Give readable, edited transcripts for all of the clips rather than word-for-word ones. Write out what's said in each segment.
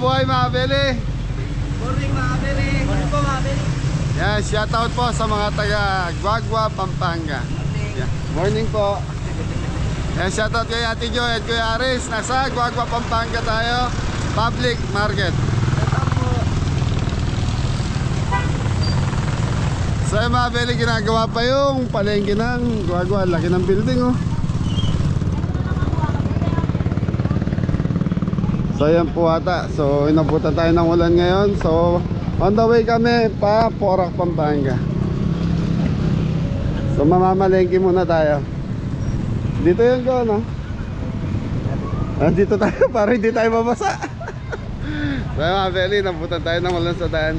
buhay mga beli. Morning mga beli. Morning po mga beli. Yan, shoutout po sa mga taga Guagua, Pampanga. Yan. Morning po. Yan, shoutout kay Ate Jo at Kuya Aris. Nasa Guagua, Pampanga tayo. Public market. So yung mga beli, ginagawa pa yung palengke ng Guagua. Laki ng building oh. So yan po ata. So inabutan tayo ng ulan ngayon. So on the way kami pa Porac, Pampanga. So mamamalengke muna tayo. Dito yun ko no? Dito tayo para hindi tayo mabasa. So mga beli, inabutan tayo ng ulan sa daan.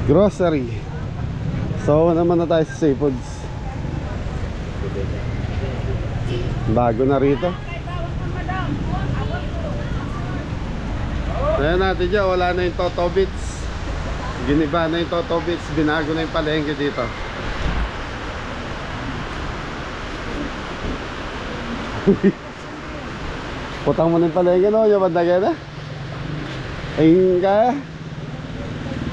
Grocery. So naman na tayo sa seafoods. Bago na rito. Ayan natin dyan, wala na yung Toto Bits. Giniba na yung Toto Bits. Binago na yung palengke dito. Putang mo na yung palengke no, yung bandagay na. Ayun kaya.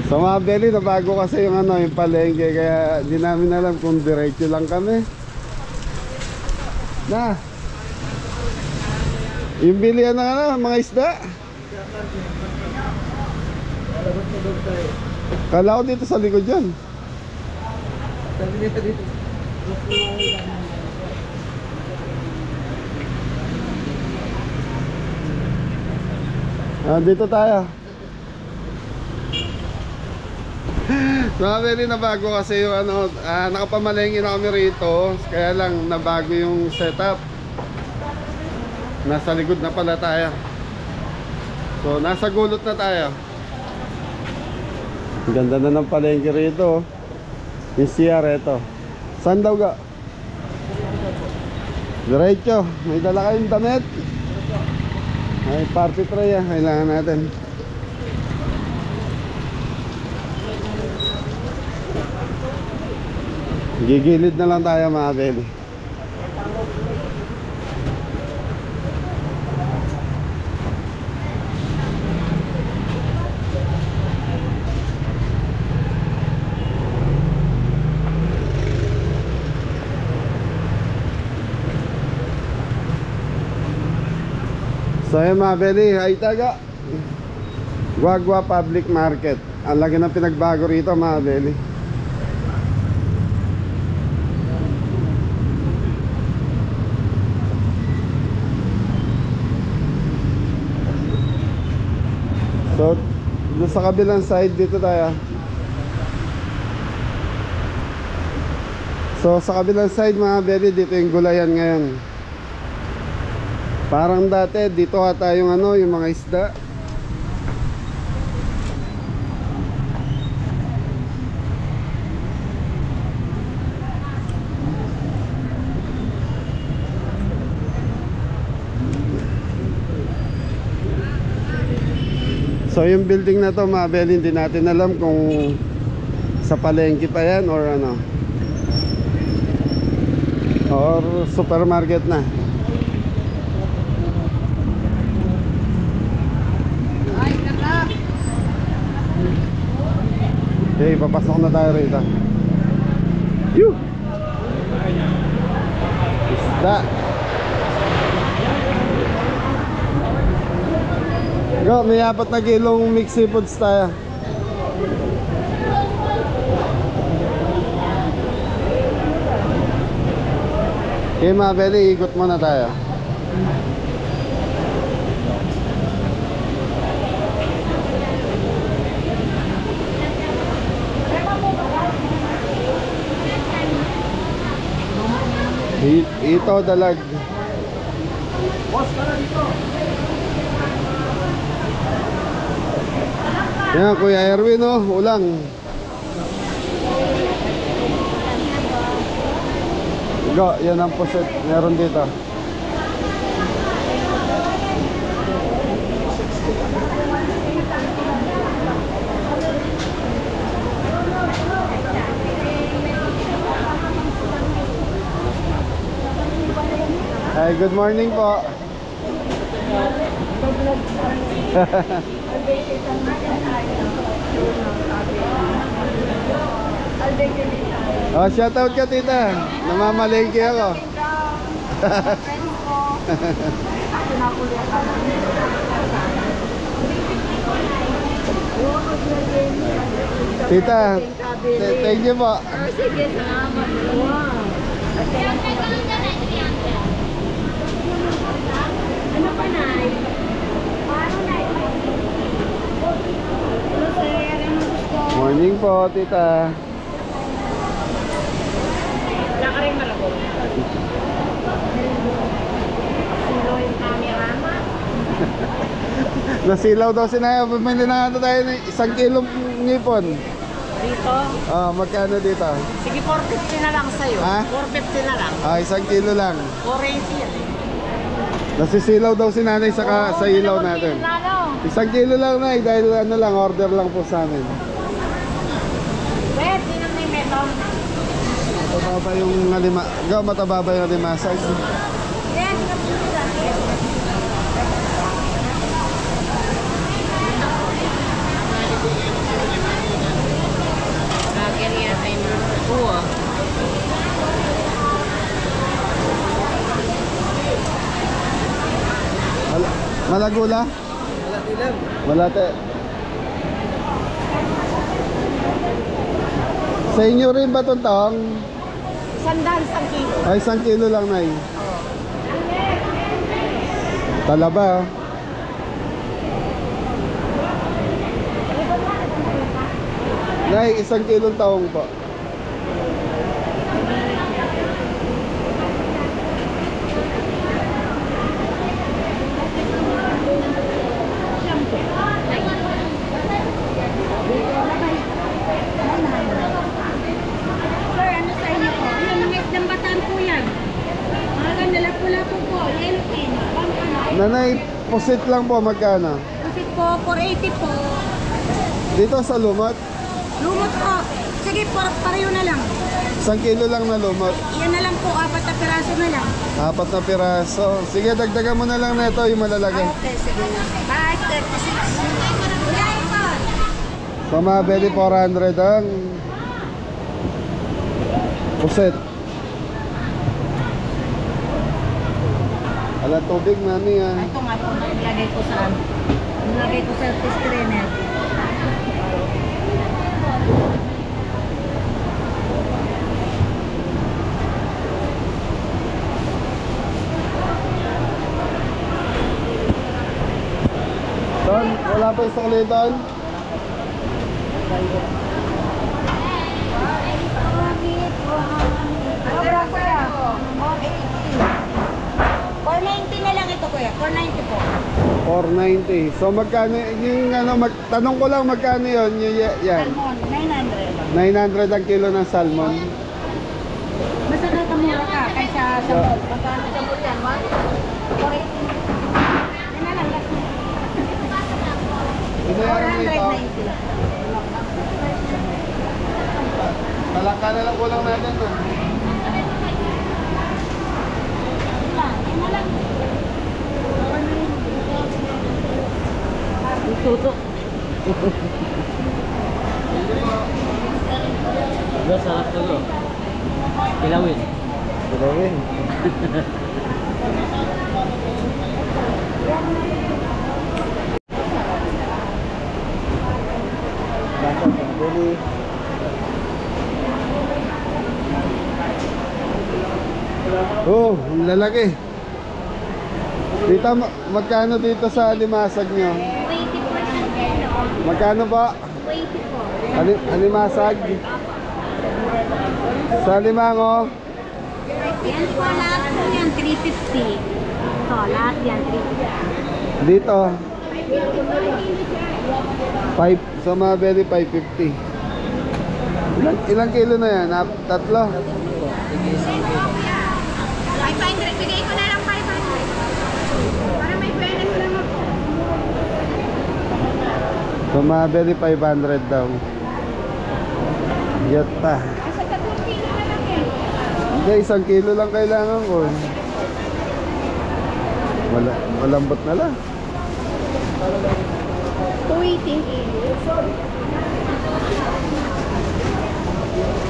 Sa mga beli, nabago kasi yung ano, yung palengke. Kaya di namin alam kung diretso lang kami. Na yung bilihan ng ano, mga isda. Kala ko dito sa likod dyan. Dito tayo. Very nabago kasi yung ano, nakapamalengke na kami rito. Kaya lang nabago yung setup. Nasa likod na pala tayo. So nasa gulot na tayo. Ganda na ng palengke rito. Yung CR ito. Saan daw ga? Diretso. May dala kayong damit. May party tray ah. Kailangan natin. Gigilid na lang tayo mga beli. So yun mga beli, ay taga Guagua Public Market. Ang laki ng pinagbago rito mga beli. So, sa kabilang side dito tayo. So, sa kabilang side mga beli, dito yung gulayan ngayon. Parang dati, dito ata yung ano, yung mga isda. So yung building na to mga beli, hindi natin alam kung sa palengke pa yan or ano, or supermarket na. Okay, papasok na tayo rito. Yoo! Isda. Go, may 4 na kilong mixed seafoods tayo. Okay mga beli, ikot muna tayo. Ito dalag. Boss, para dito. Yan, Kuya Erwin, oh, ulang. Go, yan ang puset. Meron dito. Hi, good morning po. Oh, shout out ka tita. Namamalengke ako. Tita, thank you po. Sige, salamat. Ano pa, Nay? Morning po, tita. Wala ka rin malabo. Silo yung camera, ma. Nasilaw daw si Naya. Bumili na nga tayo ng 1 kilong ngipon. Dito? Magkano dito? Sige, 450 na lang sa'yo. Ha? 450 na lang. 1 kilo lang. 480 yan eh. Nasisilaw daw si nanay sa ilaw natin. 1 kilo lang na dahil ano lang, order lang po sa amin. Wait, sino may metal? Mataba yung alima. Mataba ba yung alimasag? Yes, Lagyan niya ay buwa. Malagula? Malati lang. Malate. Sa inyo rin ba itong taong? 100 kilo. Ay, 1 kilo lang na Talaba. Nay, 1 kilong taong po. Sir, ano sa inyo po? Yung mga islang bataan po yan. Mga ganda lapu-lapu po. Yellow pin. Nanay, pusit lang po, magkano? Pusit po, 480 po. Dito sa lumot, Lumot po. Sige, pareho na lang. 1 kilo lang na lumot. Yan na lang po, 4 na piraso na lang. 4 na piraso. Sige, dagdagan mo na lang na ito, yung malalagay. Okay, sige. Bye, 36. Bye po. So mga bedi 400 ang puset. Ala tubig mami ah. Ito nga po, nilagay ko sa screener. Don, wala pa yung sukli doon? Ano ba kuya? 490 na lang ito kuya. 490 po. 490. So magkano yung ano, tanong ko lang magkano yun? Yan. Salmon, 900. 900 ang kilo ng salmon. Basta kamura ka kaysa sa mall. Magkano sa mall yan? 480. Yan na lang. last na. Binayaran mo ito. 490 lang. Talaka na lang kulang natin to. Yan na lang. Tutok. Sarap na to. Pilawin. Pilawin. Oh, ang lalaki. Dito, magkano dito sa limasag nyo? 20 po isang kilo. Magkano ba? 20 po. Alimasag? Sa limango? Yan po, lahat po yan, 350. Ito, lahat yan, 350. Dito? 5, sa mga beli 550. Ilang kilo na yan? Tatlo? 500, bigay ko na lang 500. Para may pwede ko naman po. Sa mga beli 500 daw. Yat pa. Sa 3 kilo na lang eh. Hindi, 1 kilo lang kailangan ko. Malambot na lang. 218 kilo.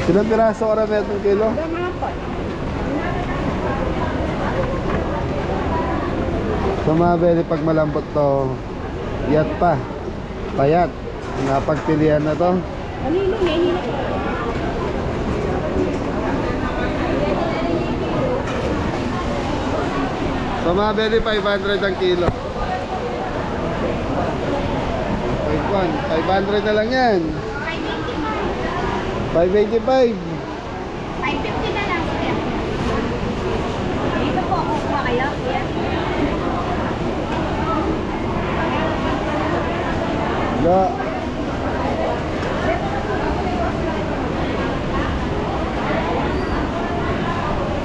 Ilang piraso ka rin itong kilo? Gamapon. So mga beli, pag malambot to, iyat pa. Payat. Napagpilian na to. Kanino nga, hila ko. So mga beli, 500 ang kilo. 500 na lang yan. 585. 550 na lang, sir. Dito po, kukuha kayo. Yan. Ga.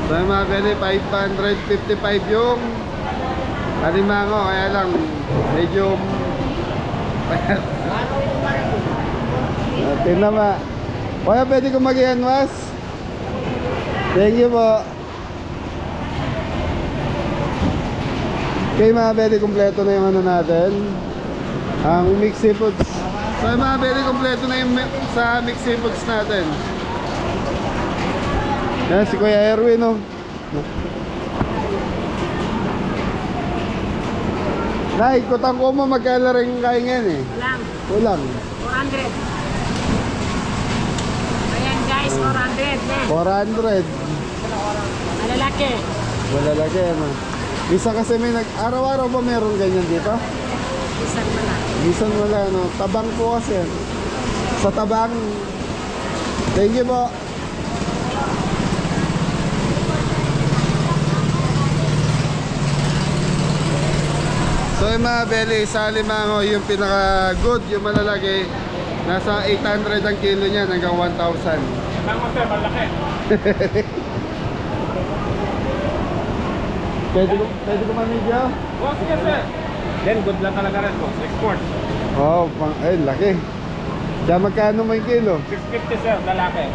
So mga beli, 555 yung alimango, kaya lang medyo tingnan ba? Kaya pwede ko mag-i-anwas? Thank you po. Okay mga beli, kompleto na yung ano natin, ang mixed seafoods. So mga beli, kompleto na yung sa mixed seafoods natin. Yan si Kuya Erwin, oh. Naikutan ko mo magkala rin kain yan eh. Lang. Kulang 400. Ayan guys, 400 na. 400. Malalaki. Wala lagi ano. Bisa kasi may araw-araw ba meron ganyan dito? Isang na lang. Bisan wala no. Tabang po kasi. Sa tabang. Thank you po. So yung mga beli, sa alimango yung pinaka good, yung malalaki, nasa 800 ang kilo niyan hanggang 1,000. Ang sir, malaki. Pwede ko ma-video? Oh, sige sir. Then, good lang talaga rin po. Export. Oo, laki. Kaya magkano may kilo? 650 sir, lalaki.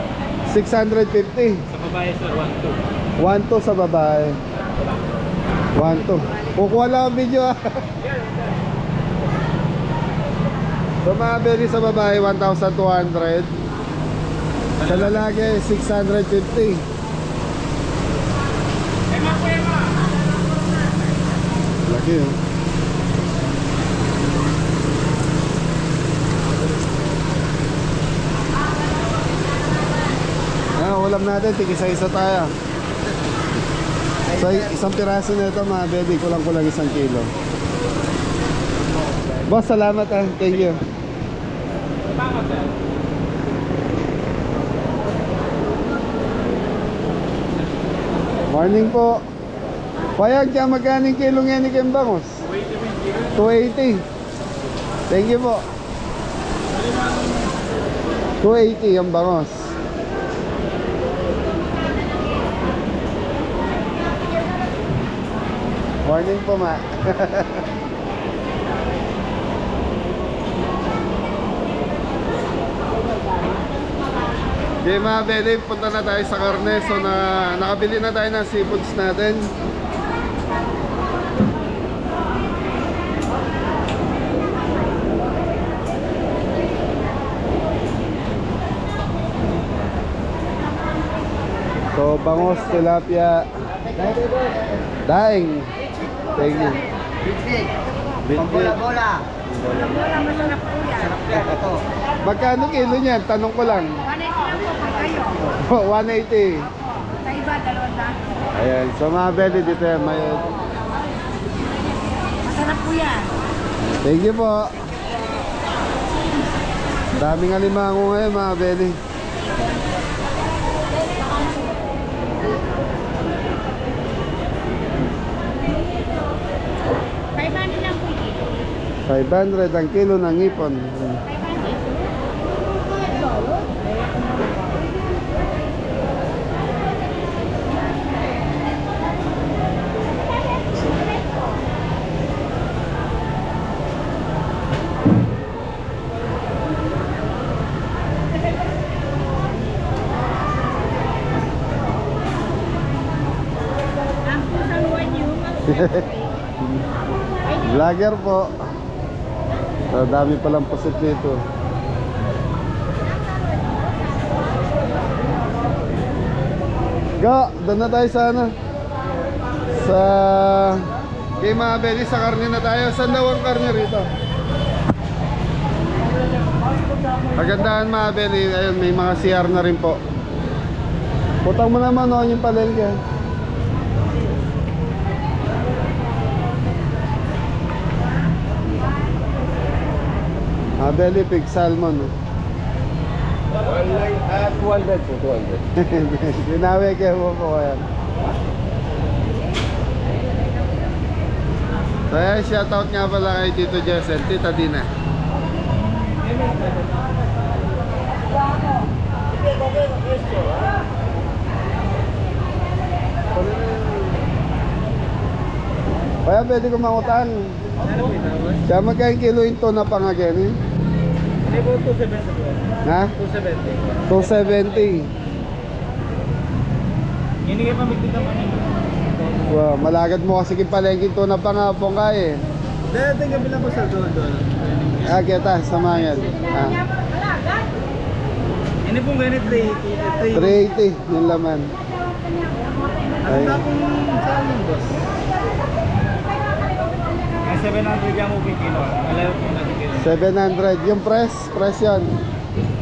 650. Sa babae sir, 1-2. 1-2 sa babae. 1-2. Kukuha lang ang video ah. So mga beli sa babae 1,200. Sa lalaki 650. Laki oh. Ulam natin, tigisa-isa tayo. So isang piraso na ito mga beli, kulang-kulang 1 kilo. Boss, salamat ah. Thank you. Morning po. Payag dyan, magkaning kilong yan ni Kembangos? 280. Thank you po. 280 ang bangos. Morning po ma. Okay mga beli, punta na tayo sa karne. So nakabili na tayo ng seafoods natin. So bangos, tilapia, daing. Thank you. Bola, Bola. masarap po yan. Magkano kilo niyan? Tanong ko lang. 180 lang po pag kayo. 180. Sa iba, 200. Ayan, so mga beli dito yan. Masarap po yan. Thank you po. Daming alimango ngayon mga beli. Lang po kilo. 500 ang kilo ng ipon. Vlogger po. So, dami palang pusit dito. Go, doon na tayo sa ano? Sa kay mga Beli, sa karne na tayo. Saan daw ang karne rito? Kagandahan mga Beli, ayun, may mga CR na rin po. Putang mo naman noon yung palengke. Mga Beli, pig salmon. 200 po, 200. Dinawi kayo mo po yan. So yan, shoutout nga pala kay Tito Jessel, Tita Dina. Kaya pwede ko mangutan. Siya magkain kilo yung tuna pang again eh. Hindi po, 270 po. Ha? 270. 270. Hindi kayo pamigtid naman yun. Wow, malagad mo kasi kipalengking tuna pa nga pong kaya eh. Dati gabi lang po sa doon. Ah, kita, samayan. Ah, Hindi pong ganit 380. 380 yung laman. Ano na pong sa amin, boss? Ang 700 yung moving kilo. Malayo po natin kilo. 700. Yung press yun.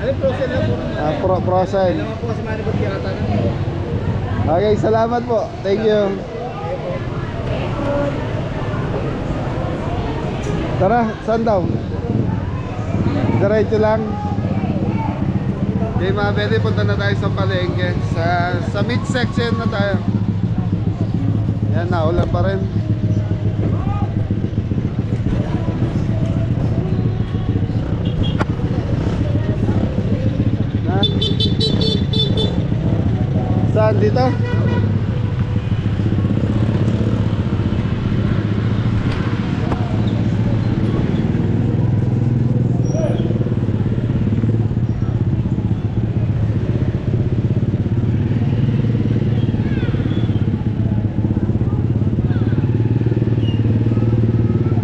Ano process lang po? Process. Alam mo po kasi manibot kaya Okay, salamat po. Thank you. Tara, saan daw? Diretso lang. Okay mga Beli, punta na tayo sa palengke. Sa meat section na tayo. Yan, naulan pa rin. Na? Saan dito?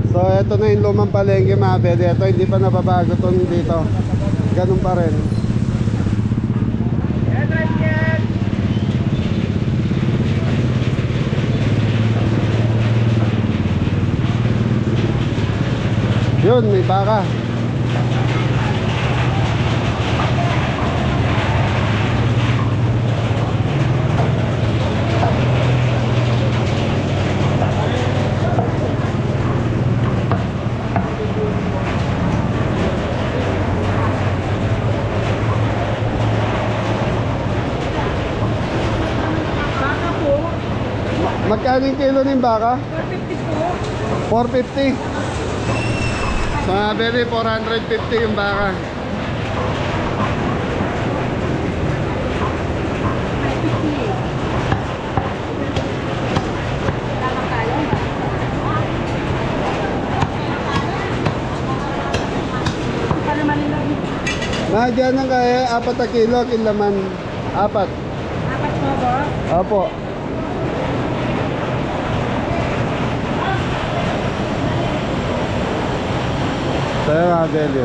So ito na yung lumang palengke mga Beli. Ito hindi pa nababago itong dito. Ganun pa rin. Yun, may baka. Magkano yung kilo ng baka? 450 po. 450. So mga Beli, 450 yung baka. Dyan ang kaya 4 na kilo kinlaman. 4. 4 po ba? Opo. Tayo nga Beli.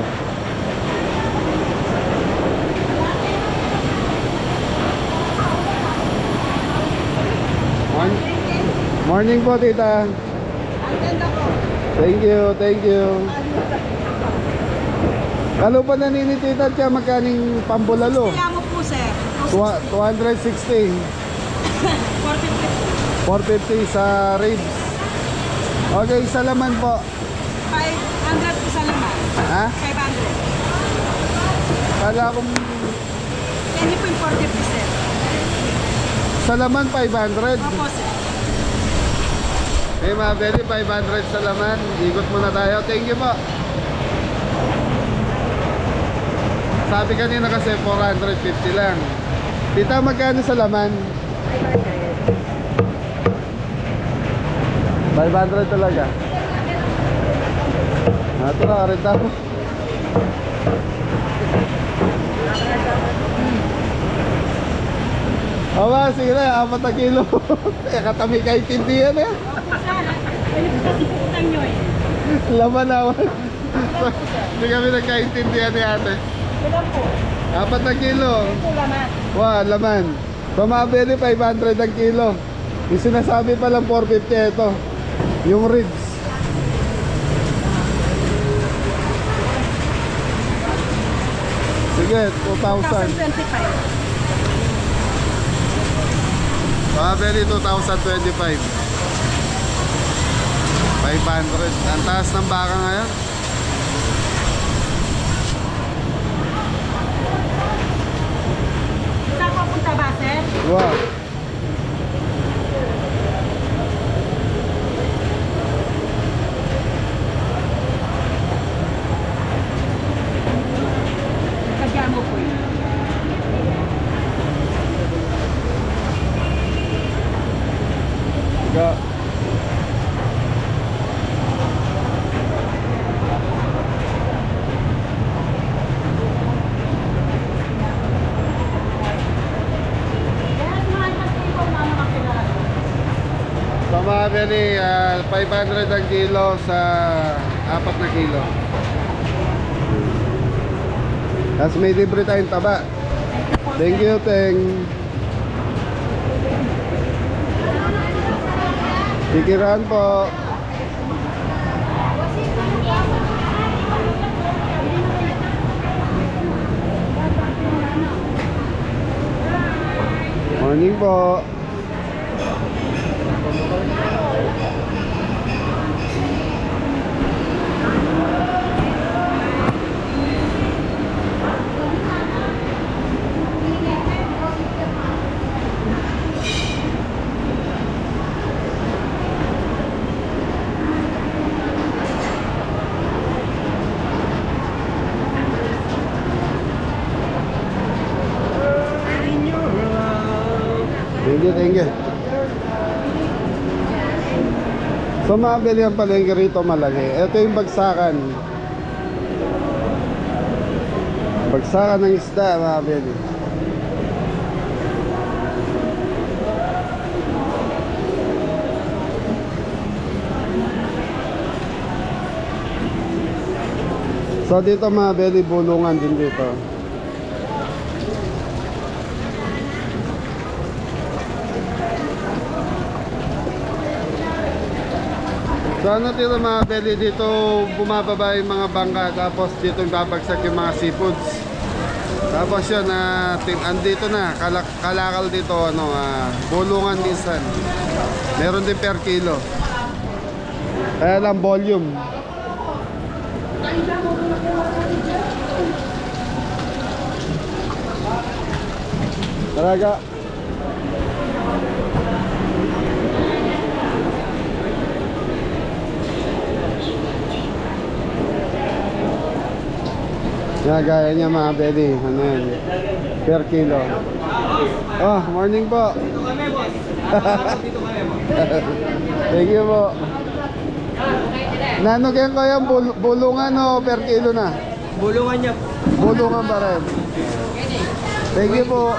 Morning po tita. Thank you, thank you. Lalo pa naninit tita siya magkaning pambulalo. Kaya mo po sir. 260. 450 sa ribs. Okay, sa laman po. 500 po sa laman. Ha? 500. Kala akong Yan po yung 450 sir. sa laman 500. Opo sir. Eh mga Beli, 500 sa laman. Ikot muna tayo. Thank you po. Sabi kanina kasi 450 lang. Tita, magkano sa laman? 500 talaga. Ito na, rin tayo. Sige na, 4 na kilo. Kaya katami kahit hindi yan eh. Pinagkasiputan nyo eh. Laman naman. Hindi kami nagkaintindihan ni ate. Ilan po? 4 na kilo. Ito laman. Wow, laman. Sa mga belly, 500 ang kilo. Yung sinasabi pa lang 450 ito. Yung ribs. Sige, 2,000. 2025. Mga belly, 2025. 500. Ang taas ng baka ngayon. Saan papunta ba, sir? Wow. Kagyan mo po yun. Ga. Yes, mahal kasi ikaw na makakilala. Sa mga belly, 500 ang kilo sa 4 na kilo. Tapos may libre tayong taba. Thank you, Teng. Kikiran po. Morning po. Thank you, thank you. So mabili ang palengke rito malaki. Ito yung bagsakan. Bagsakan ng isda, mabili. So dito mabili, bulungan din dito. So ano dito mga belly, dito bumababa yung mga bangka, tapos dito babagsak yung mga seafoods. Tapos yun, andito na, kalakal dito, bulungan minsan. Meron din per kilo. Kaya lang volume. Talaga. Yan, gaya niya mga belly. Ano yan? Per kilo. Oh, morning po. Dito kami, boss. Dito kami, boss. Thank you po. Nanugyan ko yung bulungan o per kilo na? Bulungan niya. Bulungan pa rin. Thank you po.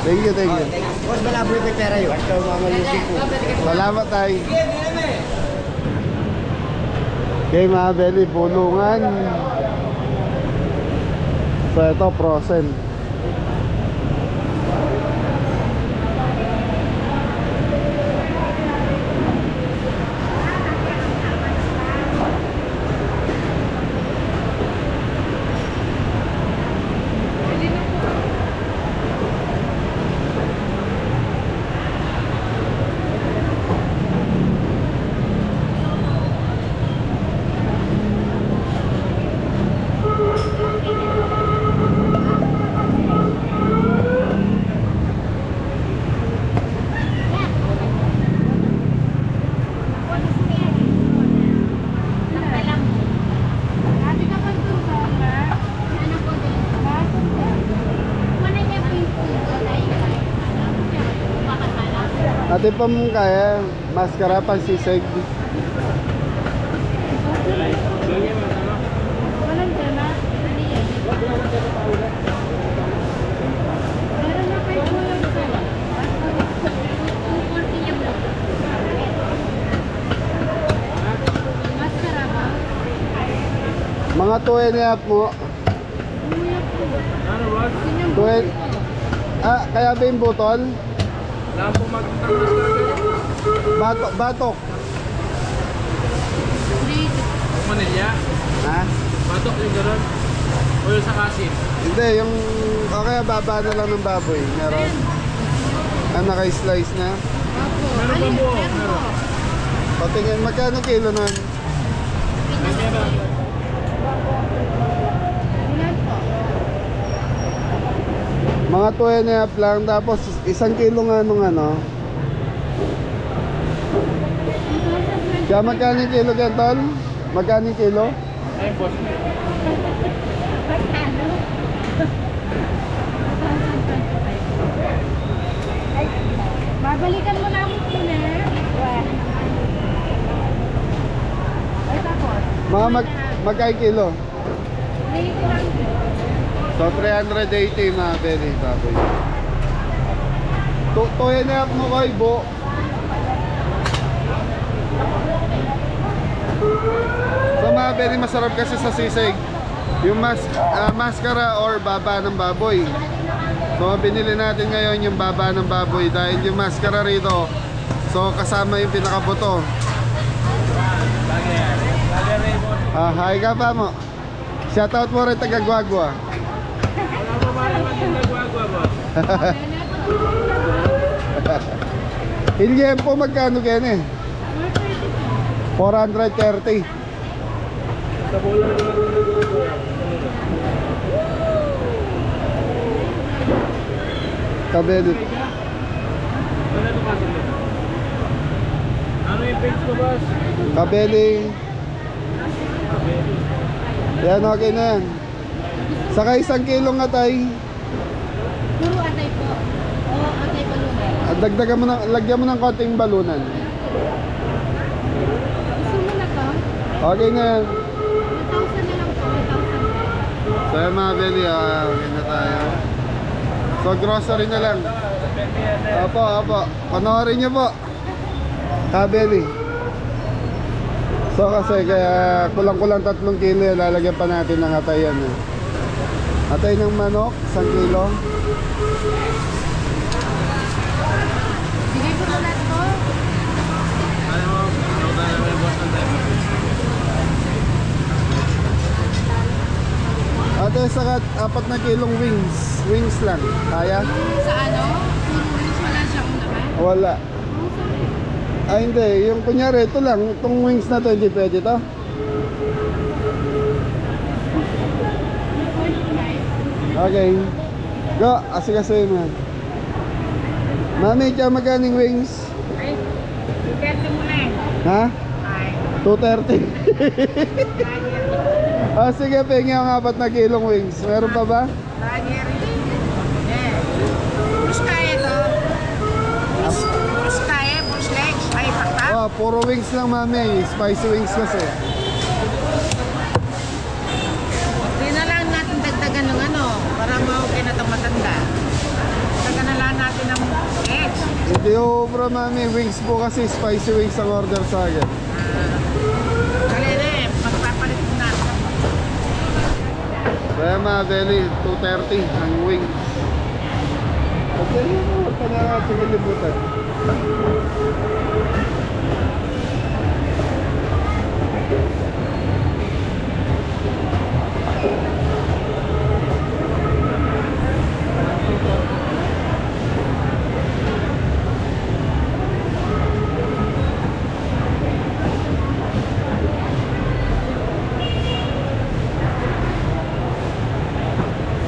Thank you, thank you. Boss, malabo yung pera yun. Ito, mamalusin ko. Salamat tayo. Okay mga belly, bulungan. So ito, frozen. Ate pa mong kaya, maskara pang sisig. Walang dala. Meron na kayo po yung dala. Mga 2.5 mo. Ano boss? 2. Kaya ba yung butol? Wala po magtangos na Batok, batok. Manilya? Ha? Batok yung gano'n? O yung sa kasin? Hindi, yung kaya baba na lang ng baboy. Meron. Naka-slice na. Meron ba buo? Meron. Patingin, magkano kilo nun? Meron. Mga 2.5 lang, tapos 1 kilo nga nung ano. Kaya magkano yung kilo yan, Tol? Magkano yung kilo? Ayun boss. Babalikan mo na ako muna. Ay, tapos. Mga magkano kilo? Dito lang. So 380 mga belly, baboy. 2.5 mo kay Bo. So mga belly, masarap kasi sa sisig yung maskara or baba ng baboy. So binili natin ngayon yung baba ng baboy dahil yung maskara rito, so kasama yung pinakabuto. Hi ka pa mo. Shoutout mo rin taga Guagua. Wala mo ba naman yung nagwagwa boss? Hindi po magkano yan eh? 430. Sa bola na Kabelit. Ano ito kasi? Ano yung page mo boss? Kabeli. Yan, okay na yan. Saka 1 kilo nga tay. Puro atay po. Oo, atay balunan. Dagdagan mo ng, lagyan mo ng konting balunan. Gusto mo na to? Okay na yan. 2,000 na lang po. 2,000. So yan mga beli, okay na tayo. So grocery na lang. Opo, opo. Panoorin nyo po. Kabeli. So kasi kaya kulang-kulang 3 kilo yan, lalagyan pa natin ng atay yan. Atay ng manok, 1 kilo. Bigay ko na lahat ko. Ano mo? Ano tayo yung boss ng time? Ate, saka 4 na kilong wings. Wings lang. Kaya? Sa ano? Puro wings. Wala siyang naman. Wala. Ah, hindi. Yung kunyari, ito lang. Itong wings na to, hindi pwede to. Okay. Go. Asikasuhin mo. Mami, kaya magaling wings? Ay, iperte mo na eh. Ha? Ay, 230. Ah, sige, pengi ang 4 na kilong wings. Meron pa ba? Ranieri. Yeah. Push kaya to. Push kaya, push legs. Ay, pakpak. Oh, puro wings lang, mami. Spicy wings kasi. Hindi na lang natin dagdagan ng ano, para ma-okay na itong matanda. Dagdagan na lang natin ng eggs. Hindi obra, mami. Wings po kasi spicy wings ang order sa akin. Dali na eh, magpapalit mo na. Kaya mga belly, 230 ang wings. Okay, huwag ka na nga libutan.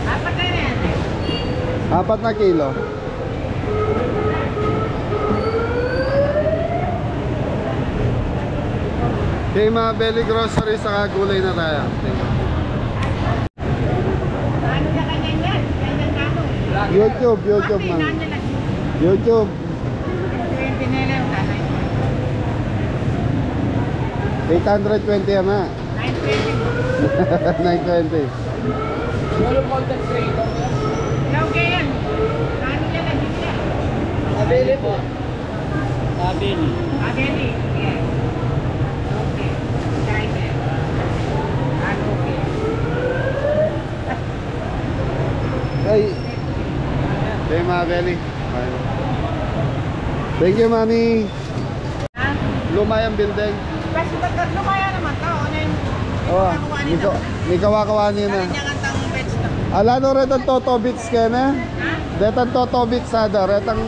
Apat na yan. 4 na kilo. Okay, mga belly grocery, saka gulay na tayo. Ano na kanya yan? Ganyan na ako. YouTube, YouTube, Okay, ma'am. naan na lang. YouTube. 20 na lang, tanay. 820 yan na. 920. 920. Ano content creator? Okay yan. Ano yan lang, hindi yan. Abili po. Abili. Abeli. Yes. Okay. Guys, ano okay. mga belly. Okay. Thank you, mami. Ha? Lumayang building. Kasi ba't lumaya naman to? Ano yung Oh, kakuhanin na? ni kawakawani na. Galing niya nga tang veg na. Ala no retang toto bits kene. Retang toto bits ada, retang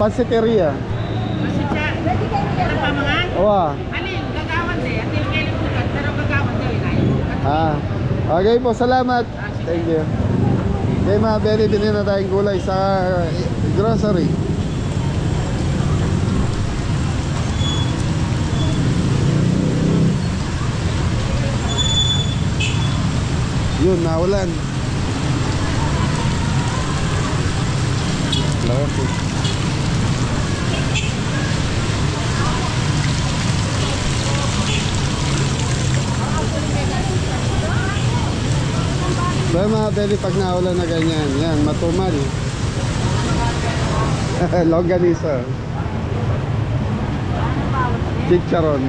pansiteria. Kasi siya, ano pa mga? Owa. Ano yun, gagawan din. At yung kailan bukat, pero gagawan daw yun. Ah. Okay po, salamat. Thank you. Okay, mga belly, bilhin na tayong gulay sa grocery. Yun, naulan. Lahat po. Kaya mga belly, pag naulan na ganyan, yan, matumal. Longganisa. Chicharon.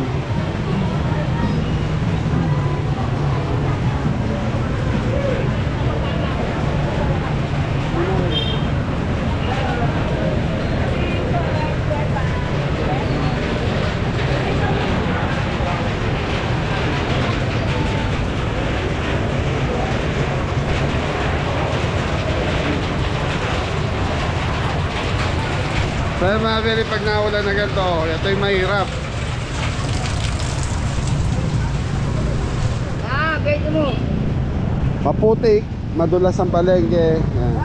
Kaya mga belly, pag naulan na ganito, ito yung mahirap. Pwede mo. Maputik, madulas ang palengke. Yan.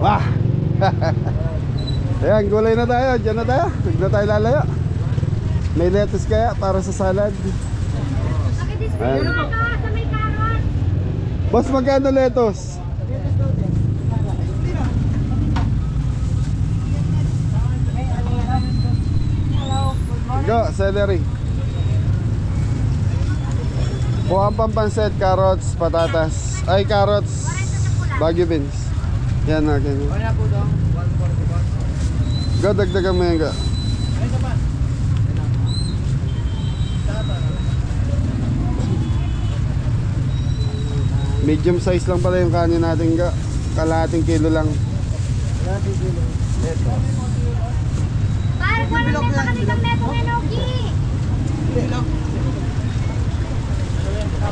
Wah! Ayan, gulay na tayo. Diyan na tayo. Huwag na tayo lalayo. May lettuce kaya para sa salad. Ayan. Boss, magkano lettuce? Go, celery. Kuha ang pampanset, carrots, patatas. Ay, carrots, Baguio beans. Yan na, ganyan. Go, dagdagan mo yan, go. Medium size lang pala yung kanin natin, go. Kalahating kilo lang. Parang walang may pakaligang metong enoki.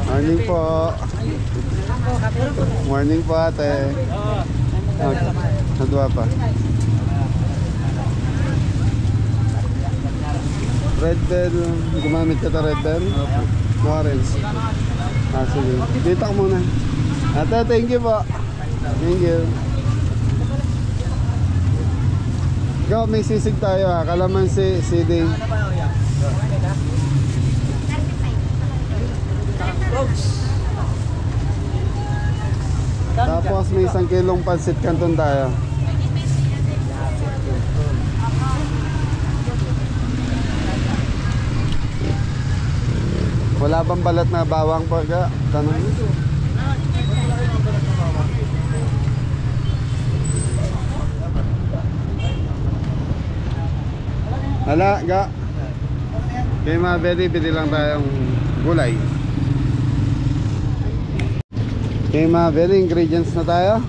Morning po. Morning po, ate. Nadwa pa. Red bell. Gumamit ka ta red bell? No orange. Ah, sige. Dito ka muna. Ate, thank you po. Thank you. Go, may sisig tayo ha. Kalamansi, siding. Tapos may 1 kilong pansit canton tayo. Wala bang balat na bawang po? Tanong. Hala, ga. Kaya mga belly, bili lang tayong gulay. Okay mga belly, ingredients na tayo.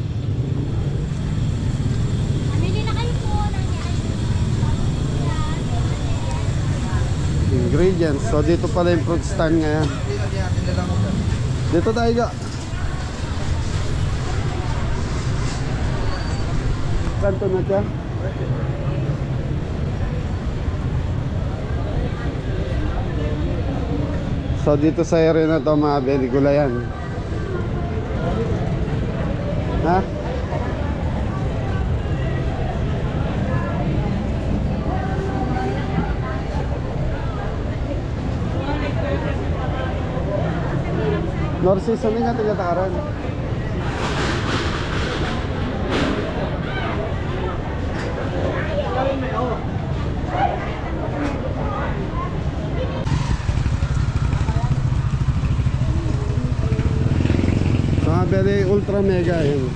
Bili na kayo po ng Ingredients. So dito pala yung fruit stand ngayon. Dito tayo ga. Kanto na siya. So dito sa area na to mga belly, gulayan. Ha? si Suming at taga-Takaran. Mga beli ultra mega yun.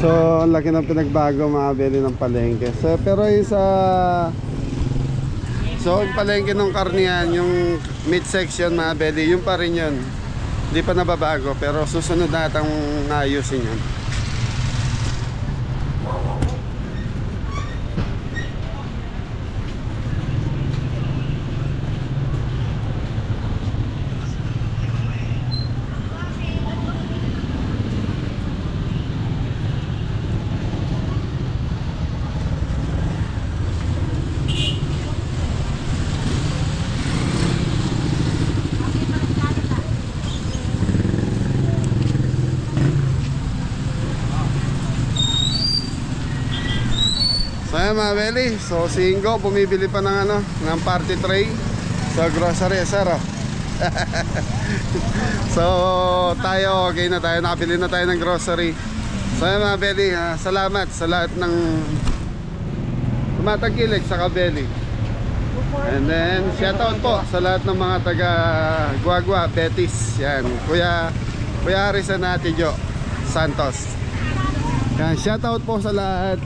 So, ang laki ng pinagbago mga beli ng palengke. So, pero yung sa... So, yung palengke ng karnihan, yung mid-section mga beli, yun pa rin yun. Hindi pa nababago, pero susunod natang ayusin yun. So ayan mga beli, so si Ingo bumibili pa ng ng party tray sa grocery, sir. So tayo, okay na tayo, nakabili na tayo ng grocery. So ayan mga beli, salamat sa lahat ng tumatangkilik sa Kabeli. And then shoutout po sa lahat ng mga taga Guagua, Betis. Yan, Kuya Harrison at Ate Jo Santos. Yan, shoutout po sa lahat.